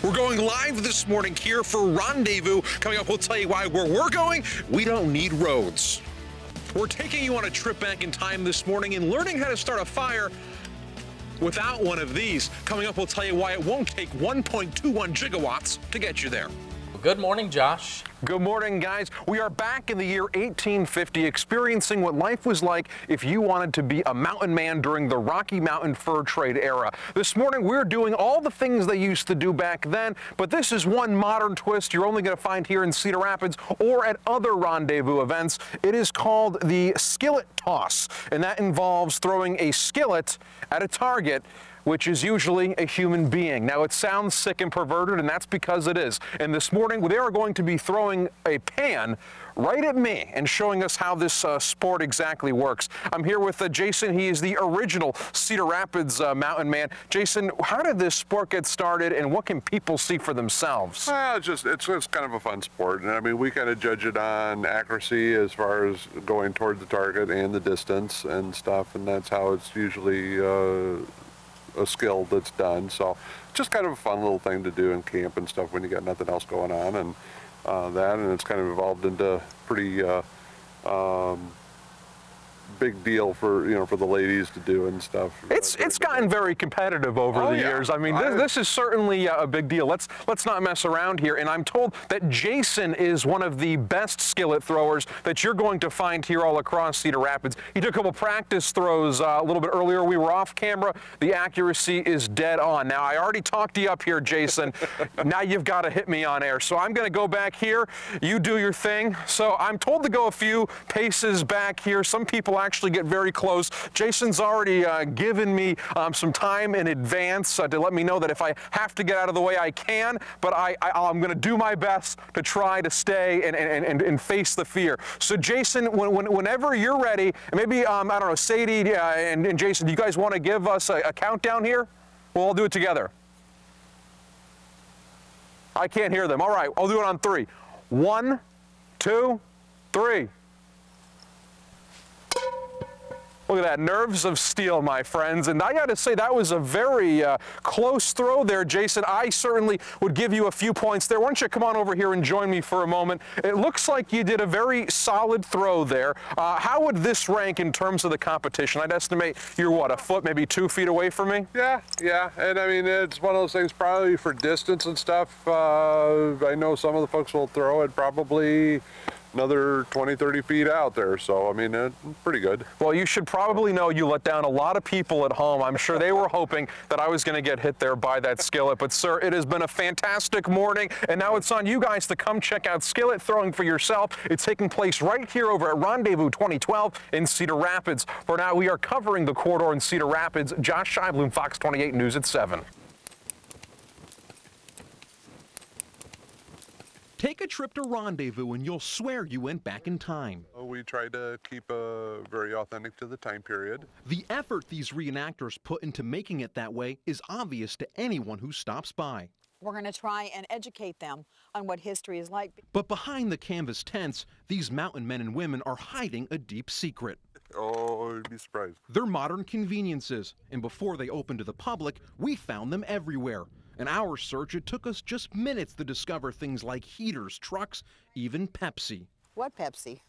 We're going live this morning here for Rendezvous. Coming up, we'll tell you why where we're going, we don't need roads. We're taking you on a trip back in time this morning and learning how to start a fire without one of these. Coming up, we'll tell you why it won't take 1.21 gigawatts to get you there. Good morning, Josh. Good morning, guys. We are back in the year 1850, experiencing what life was like if you wanted to be a mountain man during the Rocky Mountain fur trade era. This morning, we're doing all the things they used to do back then, but this is one modern twist you're only going to find here in Cedar Rapids or at other Rendezvous events. It is called the skillet toss, and that involves throwing a skillet at a target, which is usually a human being. Now, it sounds sick and perverted, and that's because it is. And this morning, they are going to be throwing a pan right at me and showing us how this sport exactly works. I'm here with Jason. He is the original Cedar Rapids mountain man. Jason, how did this sport get started, and what can people see for themselves? Well, it's just kind of a fun sport. And I mean, we kind of judge it on accuracy as far as going toward the target and the distance and stuff, and that's how it's usually a skill that's done. So just kind of a fun little thing to do in camp and stuff when you got nothing else going on, and and it's kind of evolved into pretty big deal for for the ladies to do and stuff. It's gotten very competitive over the years. I mean, this is certainly a big deal. Let's not mess around here. And I'm told that Jason is one of the best skillet throwers that you're going to find here all across Cedar Rapids. He took a couple practice throws a little bit earlier. We were off camera. The accuracy is dead on. Now, I already talked you up here, Jason. Now you've got to hit me on air. So I'm going to go back here. You do your thing. So I'm told to go a few paces back here. Some people actually get very close. Jason's already given me some time in advance to let me know that if I have to get out of the way, I can, but I'm going to do my best to try to stay and face the fear. So Jason, whenever you're ready, maybe, I don't know, Sadie and Jason, do you guys want to give us a countdown here? We'll all do it together. I can't hear them. All right, I'll do it on 3. 1, 2, 3. Look at that, nerves of steel, my friends. And I got to say, that was a very close throw there, Jason. I certainly would give you a few points there. Why don't you come on over here and join me for a moment? It looks like you did a very solid throw there. How would this rank in terms of the competition? I'd estimate you're, what, a foot, maybe 2 feet away from me? Yeah. And I mean, it's one of those things probably for distance and stuff. I know some of the folks will throw it probably another 20, 30 feet out there. So, I mean, it's pretty good. Well, you should probably know you let down a lot of people at home. I'm sure they were hoping that I was going to get hit there by that skillet. But, sir, it has been a fantastic morning, and now it's on you guys to come check out skillet throwing for yourself. It's taking place right here over at Rendezvous 2012 in Cedar Rapids. For now, we are covering the corridor in Cedar Rapids. Josh Scheinblum, Fox 28 News at 7. Take a trip to Rendezvous and you'll swear you went back in time. We try to keep very authentic to the time period. The effort these reenactors put into making it that way is obvious to anyone who stops by. We're going to try and educate them on what history is like. But behind the canvas tents, these mountain men and women are hiding a deep secret. Oh, you'd be surprised. They're modern conveniences, and before they open to the public, we found them everywhere. In our search, it took us just minutes to discover things like heaters, trucks, even Pepsi. What Pepsi?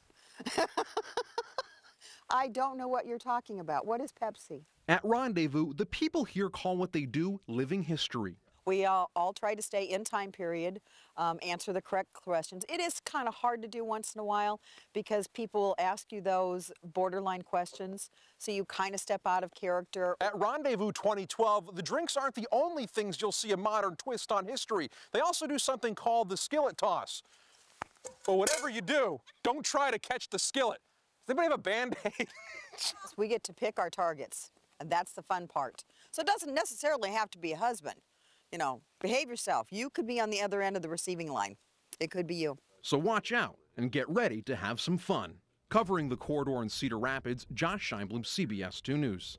I don't know what you're talking about. What is Pepsi? At Rendezvous, the people here call what they do living history. We all try to stay in time period, answer the correct questions. It is kind of hard to do once in a while because people will ask you those borderline questions, so you kind of step out of character. At Rendezvous 2012, the drinks aren't the only things you'll see a modern twist on history. They also do something called the skillet toss. But whatever you do, don't try to catch the skillet. Does anybody have a Band-Aid? We get to pick our targets, and that's the fun part. So it doesn't necessarily have to be a husband. You know, behave yourself. You could be on the other end of the receiving line. It could be you. So watch out and get ready to have some fun. Covering the corridor in Cedar Rapids, Josh Scheinblum, CBS 2 News.